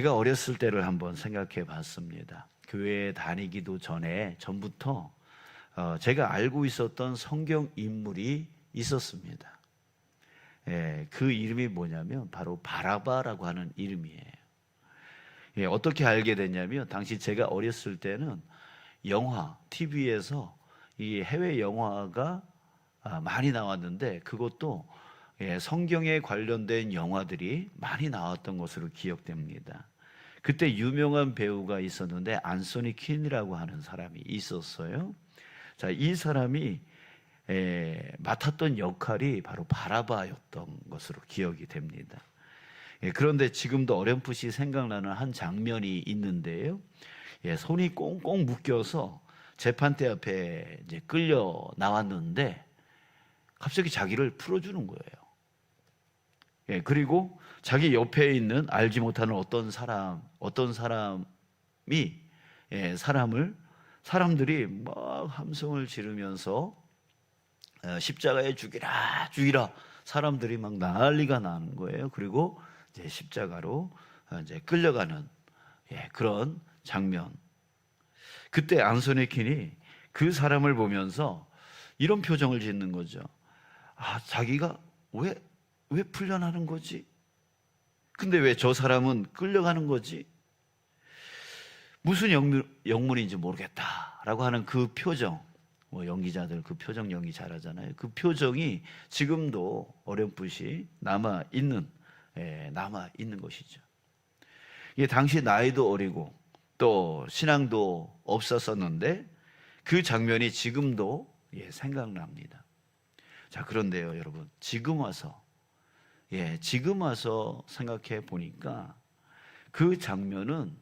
제가 어렸을 때를 한번 생각해 봤습니다. 교회에 다니기도 전부터 제가 알고 있었던 성경 인물이 있었습니다. 그 이름이 뭐냐면 바로 바라바라고 하는 이름이에요. 어떻게 알게 됐냐면 당시 제가 어렸을 때는 영화, TV에서 이 해외 영화가 많이 나왔는데 그것도 성경에 관련된 영화들이 많이 나왔던 것으로 기억됩니다. 그때 유명한 배우가 있었는데 안소니 퀸이라고 하는 사람이 있었어요. 자, 이 사람이 맡았던 역할이 바로 바라바였던 것으로 기억이 됩니다. 그런데 지금도 어렴풋이 생각나는 한 장면이 있는데요. 손이 꽁꽁 묶여서 재판대 앞에 이제 끌려 나왔는데 갑자기 자기를 풀어주는 거예요. 그리고 자기 옆에 있는 알지 못하는 어떤 사람이 사람들이 막 함성을 지르면서 십자가에 죽이라 죽이라 사람들이 막 난리가 나는 거예요. 그리고 이제 십자가로 이제 끌려가는 그런 장면. 그때 안소니 퀸이 그 사람을 보면서 이런 표정을 짓는 거죠. 자기가 왜 풀려나는 거지? 근데 왜 저 사람은 끌려가는 거지? 무슨 영문인지 모르겠다라고 하는 그 표정, 연기자들 그 표정 연기 잘하잖아요. 그 표정이 지금도 어렴풋이 남아 있는 것이죠. 이게 당시 나이도 어리고 또 신앙도 없었었는데 그 장면이 지금도 생각납니다. 자, 그런데요, 여러분, 지금 와서 생각해 보니까 그 장면은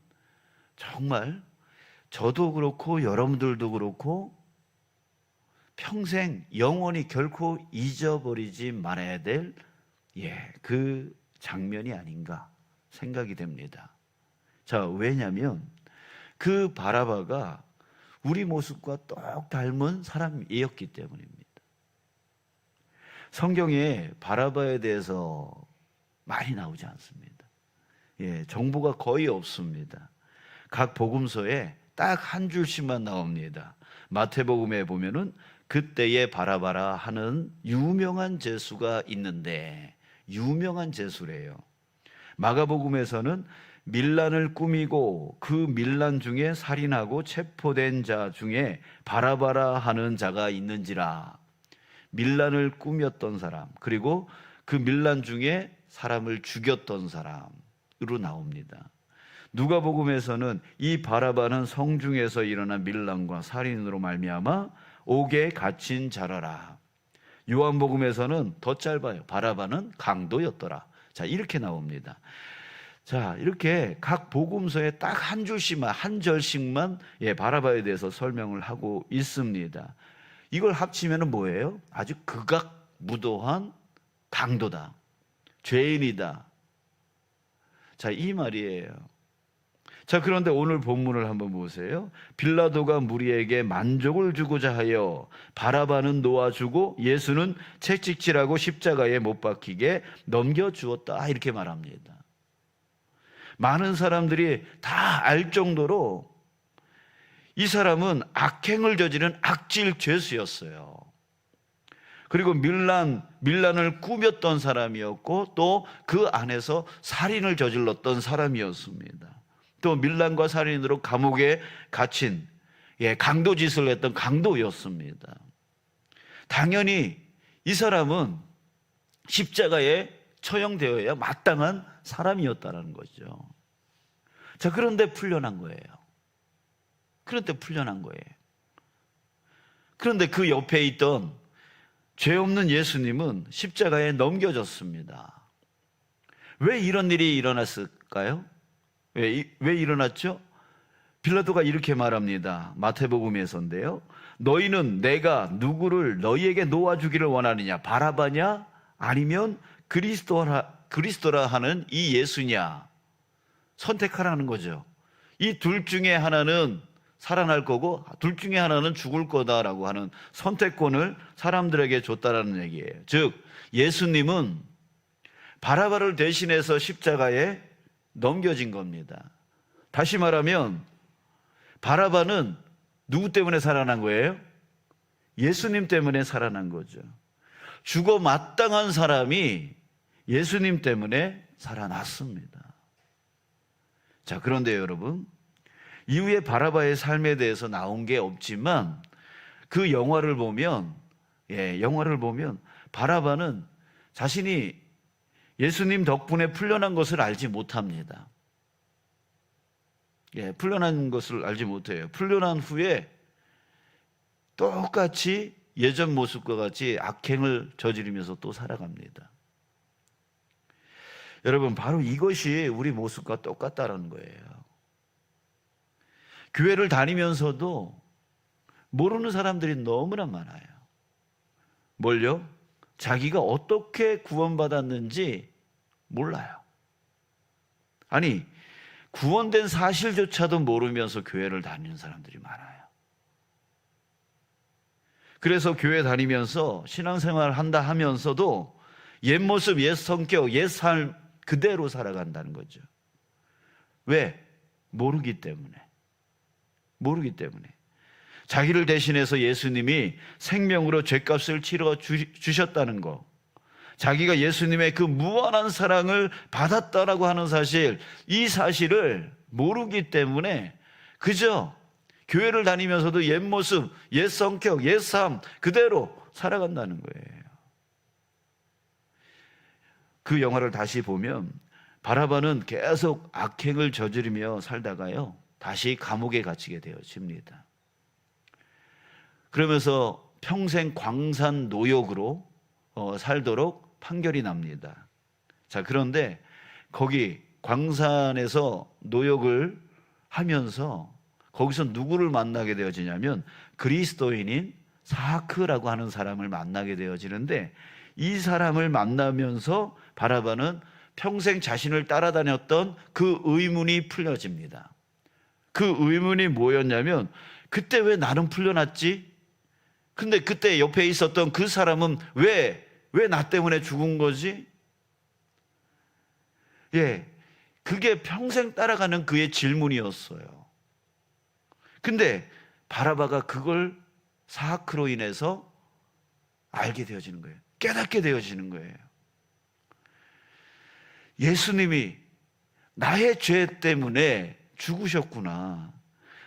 정말 저도 그렇고 여러분들도 그렇고 평생 영원히 결코 잊어버리지 말아야 될 그 장면이 아닌가 생각이 됩니다. 자, 왜냐하면 그 바라바가 우리 모습과 똑 닮은 사람이었기 때문입니다. 성경에 바라바에 대해서 많이 나오지 않습니다. 정보가 거의 없습니다. 각 복음서에 딱 한 줄씩만 나옵니다. 마태복음에 보면은 그때의 바라바라 하는 유명한 제수가 있는데 유명한 제수래요. 마가복음에서는 밀란을 꾸미고 그 밀란 중에 살인하고 체포된 자 중에 바라바라 하는 자가 있는지라. 밀란을 꾸몄던 사람, 그리고 그 밀란 중에 사람을 죽였던 사람으로 나옵니다. 누가복음에서는 이 바라바는 성중에서 일어난 밀란과 살인으로 말미암아 옥에 갇힌 자라라. 요한복음에서는 더 짧아요. 바라바는 강도였더라. 자, 이렇게 나옵니다. 자, 이렇게 각 복음서에 딱 한 줄씩만, 한 절씩만 바라바에 대해서 설명을 하고 있습니다. 이걸 합치면 뭐예요? 아주 극악무도한 강도다, 죄인이다. 자, 이 말이에요. 자, 그런데 오늘 본문을 한번 보세요. 빌라도가 무리에게 만족을 주고자 하여 바라바는 놓아주고 예수는 채찍질하고 십자가에 못 박히게 넘겨주었다, 이렇게 말합니다. 많은 사람들이 다 알 정도로 이 사람은 악행을 저지른 악질 죄수였어요. 그리고 밀란을 꾸몄던 사람이었고 또 그 안에서 살인을 저질렀던 사람이었습니다. 또 밀란과 살인으로 감옥에 갇힌 강도짓을 했던 강도였습니다. 당연히 이 사람은 십자가에 처형되어야 마땅한 사람이었다는 거죠. 자, 그런데 풀려난 거예요. 그런데 그 옆에 있던 죄 없는 예수님은 십자가에 넘겨졌습니다. 왜 이런 일이 일어났을까요? 왜 일어났죠? 빌라도가 이렇게 말합니다. 마태복음에서인데요. 너희는 내가 누구를 너희에게 놓아주기를 원하느냐? 바라바냐? 아니면 그리스도라 하는 이 예수냐? 선택하라는 거죠. 이 둘 중에 하나는 살아날 거고 둘 중에 하나는 죽을 거다라고 하는 선택권을 사람들에게 줬다라는 얘기예요. 즉 예수님은 바라바를 대신해서 십자가에 넘겨진 겁니다. 다시 말하면 바라바는 누구 때문에 살아난 거예요? 예수님 때문에 살아난 거죠. 죽어 마땅한 사람이 예수님 때문에 살아났습니다. 자, 그런데 여러분, 이후에 바라바의 삶에 대해서 나온 게 없지만 그 영화를 보면 바라바는 자신이 예수님 덕분에 풀려난 것을 알지 못합니다. 풀려난 것을 알지 못해요. 풀려난 후에 똑같이 예전 모습과 같이 악행을 저지르면서 또 살아갑니다. 여러분, 바로 이것이 우리 모습과 똑같다는 거예요. 교회를 다니면서도 모르는 사람들이 너무나 많아요. 뭘요? 자기가 어떻게 구원받았는지 몰라요. 아니, 구원된 사실조차도 모르면서 교회를 다니는 사람들이 많아요. 그래서 교회 다니면서 신앙생활 한다 하면서도 옛 모습, 옛 성격, 옛 삶 그대로 살아간다는 거죠. 왜? 모르기 때문에. 자기를 대신해서 예수님이 생명으로 죗값을 치러 주셨다는 거, 자기가 예수님의 그 무한한 사랑을 받았다라고 하는 사실, 이 사실을 모르기 때문에 그저 교회를 다니면서도 옛 모습, 옛 성격, 옛 삶 그대로 살아간다는 거예요. 그 영화를 다시 보면 바라바는 계속 악행을 저지르며 살다가요, 다시 감옥에 갇히게 되어집니다. 그러면서 평생 광산 노역으로 살도록 판결이 납니다. 자, 그런데 거기 광산에서 노역을 하면서 거기서 누구를 만나게 되어지냐면 그리스도인인 사크라고 하는 사람을 만나게 되어지는데, 이 사람을 만나면서 바라바는 평생 자신을 따라다녔던 그 의문이 풀려집니다. 그 의문이 뭐였냐면, 그때 왜 나는 풀려났지? 근데 그때 옆에 있었던 그 사람은 왜 나 때문에 죽은 거지? 그게 평생 따라가는 그의 질문이었어요. 근데 바라바가 그걸 사크로 인해서 알게 되어지는 거예요. 깨닫게 되어지는 거예요. 예수님이 나의 죄 때문에 죽으셨구나.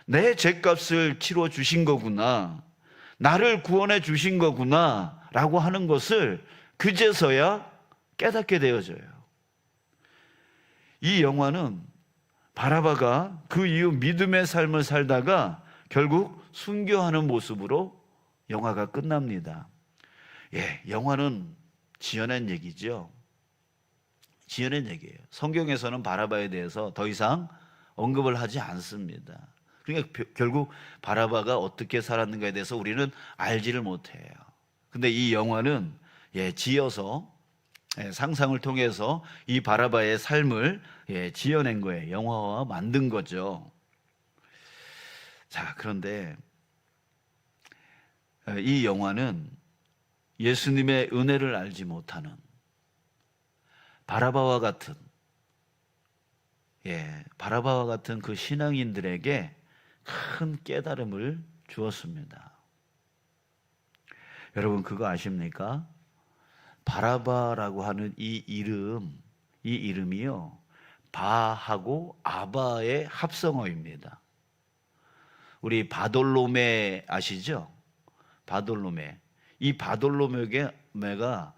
내 죄값을 치러 주신 거구나. 나를 구원해 주신 거구나 라고 하는 것을 그제서야 깨닫게 되어져요. 이 영화는 바라바가 그 이후 믿음의 삶을 살다가 결국 순교하는 모습으로 영화가 끝납니다. 영화는 지어낸 얘기죠. 지어낸 얘기예요. 성경에서는 바라바에 대해서 더 이상 언급을 하지 않습니다. 그러니까 결국 바라바가 어떻게 살았는가에 대해서 우리는 알지를 못해요. 근데 이 영화는 지어서 상상을 통해서 이 바라바의 삶을 지어낸 거예요. 영화화 만든 거죠. 자, 그런데 이 영화는 예수님의 은혜를 알지 못하는 바라바와 같은 그 신앙인들에게 큰 깨달음을 주었습니다. 여러분, 그거 아십니까? 바라바라고 하는 이 이름이요, 바하고 아바의 합성어입니다. 우리 바돌로메 아시죠? 바돌로메. 이 바돌로메가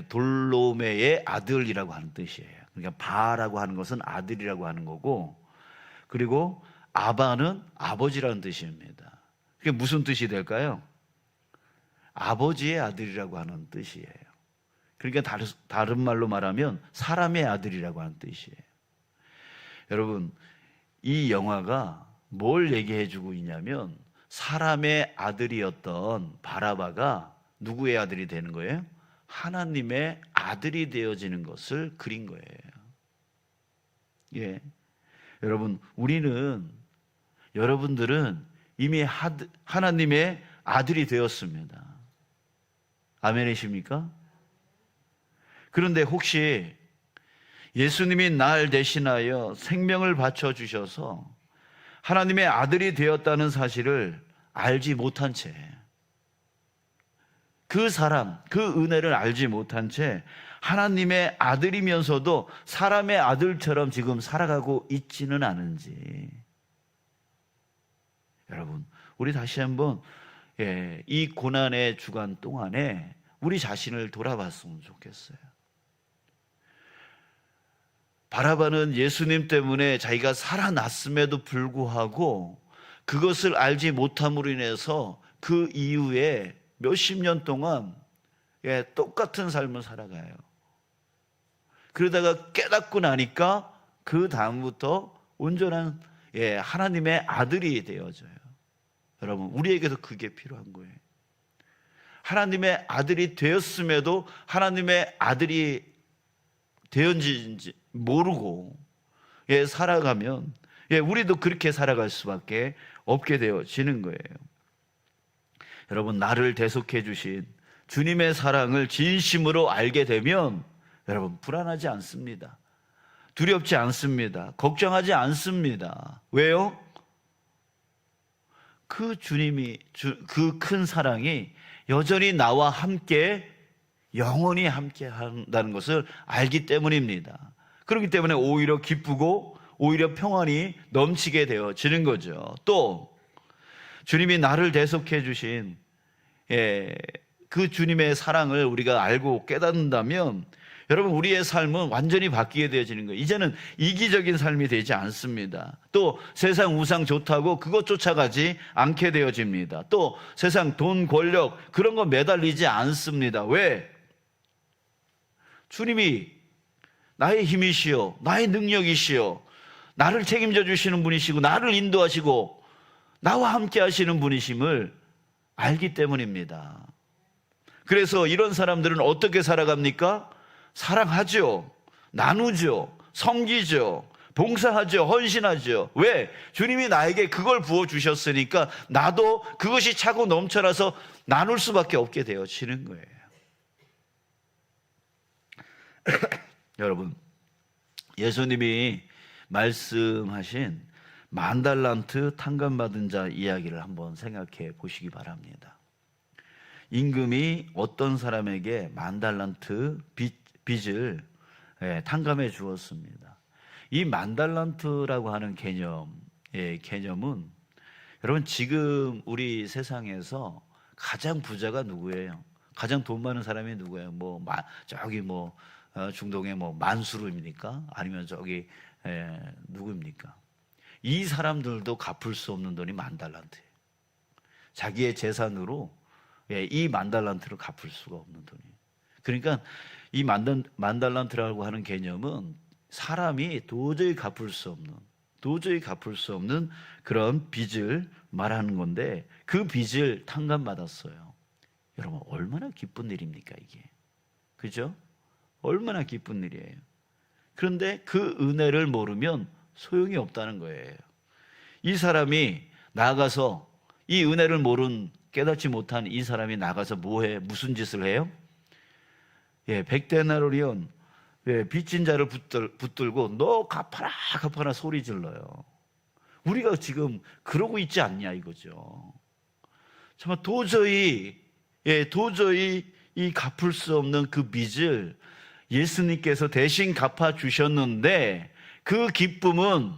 돌로메의 아들이라고 하는 뜻이에요. 그러니까 바라고 하는 것은 아들이라고 하는 거고, 그리고 아바는 아버지라는 뜻입니다. 그게 무슨 뜻이 될까요? 아버지의 아들이라고 하는 뜻이에요. 그러니까 다른 말로 말하면 사람의 아들이라고 하는 뜻이에요. 여러분, 이 영화가 뭘 얘기해 주고 있냐면, 사람의 아들이었던 바라바가 누구의 아들이 되는 거예요? 하나님의 아들이 되어지는 것을 그린 거예요. 여러분들은 이미 하나님의 아들이 되었습니다. 아멘이십니까? 그런데 혹시 예수님이 날 대신하여 생명을 바쳐 주셔서 하나님의 아들이 되었다는 사실을 알지 못한 채, 그 사랑, 그 은혜를 알지 못한 채 하나님의 아들이면서도 사람의 아들처럼 지금 살아가고 있지는 않은지, 여러분, 우리 다시 한번 이 고난의 주간 동안에 우리 자신을 돌아봤으면 좋겠어요. 바라바는 예수님 때문에 자기가 살아났음에도 불구하고 그것을 알지 못함으로 인해서 그 이후에 몇십 년 동안 똑같은 삶을 살아가요. 그러다가 깨닫고 나니까 그 다음부터 온전한 하나님의 아들이 되어져요. 여러분, 우리에게도 그게 필요한 거예요. 하나님의 아들이 되었음에도 하나님의 아들이 되었는지 모르고 살아가면 우리도 그렇게 살아갈 수밖에 없게 되어지는 거예요. 여러분, 나를 대속해 주신 주님의 사랑을 진심으로 알게 되면 여러분, 불안하지 않습니다. 두렵지 않습니다. 걱정하지 않습니다. 왜요? 그 주님이, 그 큰 사랑이 여전히 나와 함께 영원히 함께 한다는 것을 알기 때문입니다. 그렇기 때문에 오히려 기쁘고 오히려 평안이 넘치게 되어지는 거죠. 또 주님이 나를 대속해 주신 그 주님의 사랑을 우리가 알고 깨닫는다면 여러분, 우리의 삶은 완전히 바뀌게 되어지는 거예요. 이제는 이기적인 삶이 되지 않습니다. 또 세상 우상 좋다고 그것 쫓아가지 않게 되어집니다. 또 세상 돈, 권력 그런 거 매달리지 않습니다. 왜? 주님이 나의 힘이시요, 나의 능력이시요, 나를 책임져 주시는 분이시고 나를 인도하시고 나와 함께 하시는 분이심을 알기 때문입니다. 그래서 이런 사람들은 어떻게 살아갑니까? 사랑하죠, 나누죠, 섬기죠, 봉사하죠, 헌신하죠. 왜? 주님이 나에게 그걸 부어주셨으니까 나도 그것이 차고 넘쳐나서 나눌 수밖에 없게 되어지는 거예요. 여러분, 예수님이 말씀하신 10,000달란트 탕감받은 자 이야기를 한번 생각해 보시기 바랍니다. 임금이 어떤 사람에게 10,000달란트 빚을 탕감해 주었습니다. 이 10,000달란트라고 하는 개념은 여러분, 지금 우리 세상에서 가장 부자가 누구예요? 가장 돈 많은 사람이 누구예요? 저기 중동의 만수르입니까? 아니면 저기 누구입니까? 이 사람들도 갚을 수 없는 돈이 10,000달란트예요. 자기의 재산으로 이 10,000달란트를 갚을 수가 없는 돈이에요. 그러니까 이 10,000달란트라고 하는 개념은 사람이 도저히 갚을 수 없는 그런 빚을 말하는 건데, 그 빚을 탕감받았어요. 여러분, 얼마나 기쁜 일입니까 이게? 그죠? 얼마나 기쁜 일이에요. 그런데 그 은혜를 모르면 소용이 없다는 거예요. 이 사람이 나가서 이 은혜를 깨닫지 못한 이 사람이 나가서 무슨 짓을 해요? 100데나리온 빚진 자를 붙들고 너 갚아라 소리 질러요. 우리가 지금 그러고 있지 않냐 이거죠. 정말 도저히 이 갚을 수 없는 그 빚을 예수님께서 대신 갚아 주셨는데 그 기쁨은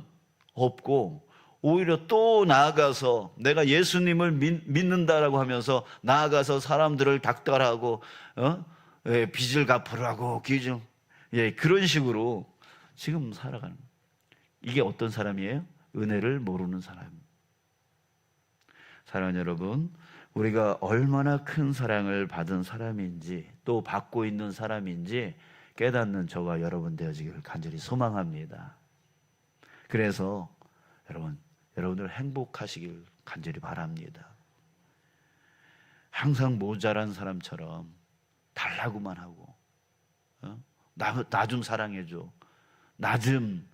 없고, 오히려 또 나아가서 내가 예수님을 믿는다라고 하면서 나아가서 사람들을 닥달하고 빚을 갚으라고 그런 식으로 지금 살아가는, 이게 어떤 사람이에요? 은혜를 모르는 사람. 사랑하는 여러분, 우리가 얼마나 큰 사랑을 받은 사람인지 또 받고 있는 사람인지 깨닫는 저와 여러분 되어지기를 간절히 소망합니다. 그래서 여러분들 행복하시길 간절히 바랍니다. 항상 모자란 사람처럼 달라고만 하고 나 좀 사랑해줘, 나 좀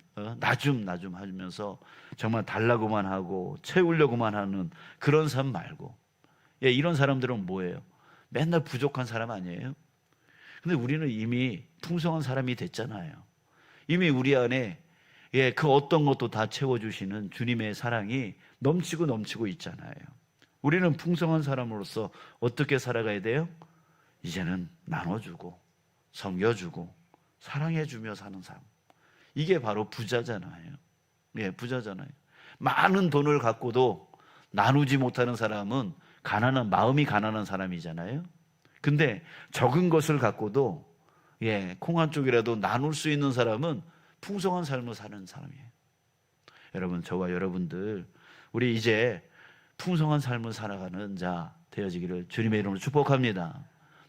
하면서 정말 달라고만 하고 채우려고만 하는 그런 사람 말고, 이런 사람들은 뭐예요? 맨날 부족한 사람 아니에요? 근데 우리는 이미 풍성한 사람이 됐잖아요. 이미 우리 안에 그 어떤 것도 다 채워주시는 주님의 사랑이 넘치고 넘치고 있잖아요. 우리는 풍성한 사람으로서 어떻게 살아가야 돼요? 이제는 나눠주고 섬겨주고 사랑해주며 사는 삶. 이게 바로 부자잖아요. 부자잖아요. 많은 돈을 갖고도 나누지 못하는 사람은 마음이 가난한 사람이잖아요. 근데 적은 것을 갖고도 콩 한 쪽이라도 나눌 수 있는 사람은 풍성한 삶을 사는 사람이에요. 여러분, 저와 여러분들 우리 이제 풍성한 삶을 살아가는 자 되어지기를 주님의 이름으로 축복합니다.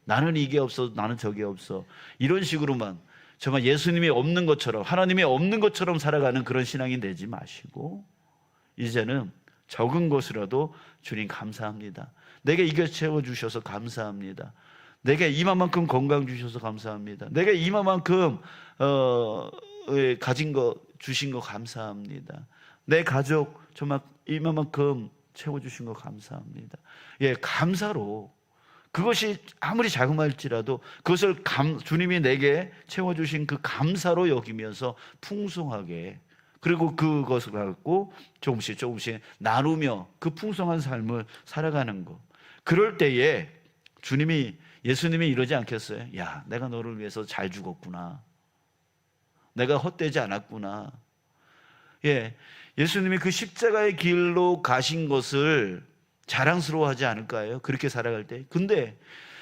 나는 이게 없어, 나는 저게 없어, 이런 식으로만 정말 예수님이 없는 것처럼, 하나님이 없는 것처럼 살아가는 그런 신앙이 되지 마시고, 이제는 적은 것이라도 주님 감사합니다. 내게 이거 채워주셔서 감사합니다. 내게 이만큼 건강 주셔서 감사합니다. 내게 이만큼 가진 거 주신 거 감사합니다. 내 가족 정말 이만큼 채워주신 거 감사합니다. 감사로, 그것이 아무리 자그마할지라도 그것을 주님이 내게 채워주신 그 감사로 여기면서 풍성하게, 그리고 그것을 갖고 조금씩 나누며 그 풍성한 삶을 살아가는 것. 그럴 때에 예수님이 이러지 않겠어요? 야, 내가 너를 위해서 잘 죽었구나, 내가 헛되지 않았구나. 예수님이 그 십자가의 길로 가신 것을 자랑스러워하지 않을까요? 그렇게 살아갈 때. 근데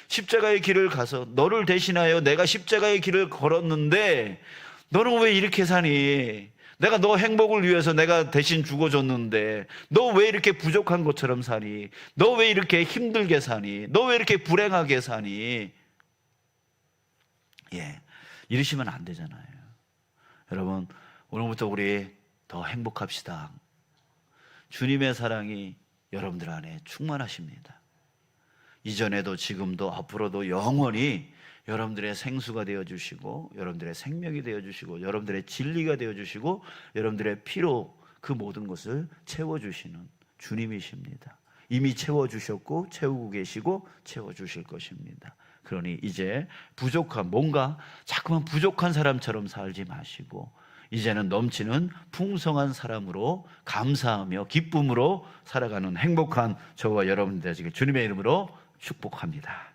십자가의 길을 가서 너를 대신하여 내가 십자가의 길을 걸었는데 너는 왜 이렇게 사니? 내가 너 행복을 위해서 내가 대신 죽어줬는데 너 왜 이렇게 부족한 것처럼 사니? 너 왜 이렇게 힘들게 사니? 너 왜 이렇게 불행하게 사니? 이러시면 안 되잖아요. 여러분, 오늘부터 우리 더 행복합시다. 주님의 사랑이 여러분들 안에 충만하십니다. 이전에도 지금도 앞으로도 영원히 여러분들의 생수가 되어주시고, 여러분들의 생명이 되어주시고, 여러분들의 진리가 되어주시고, 여러분들의 피로 그 모든 것을 채워주시는 주님이십니다. 이미 채워주셨고 채우고 계시고 채워주실 것입니다. 그러니 이제 뭔가 자꾸만 부족한 사람처럼 살지 마시고, 이제는 넘치는 풍성한 사람으로 감사하며 기쁨으로 살아가는 행복한 저와 여러분들 되시길 주님의 이름으로 축복합니다.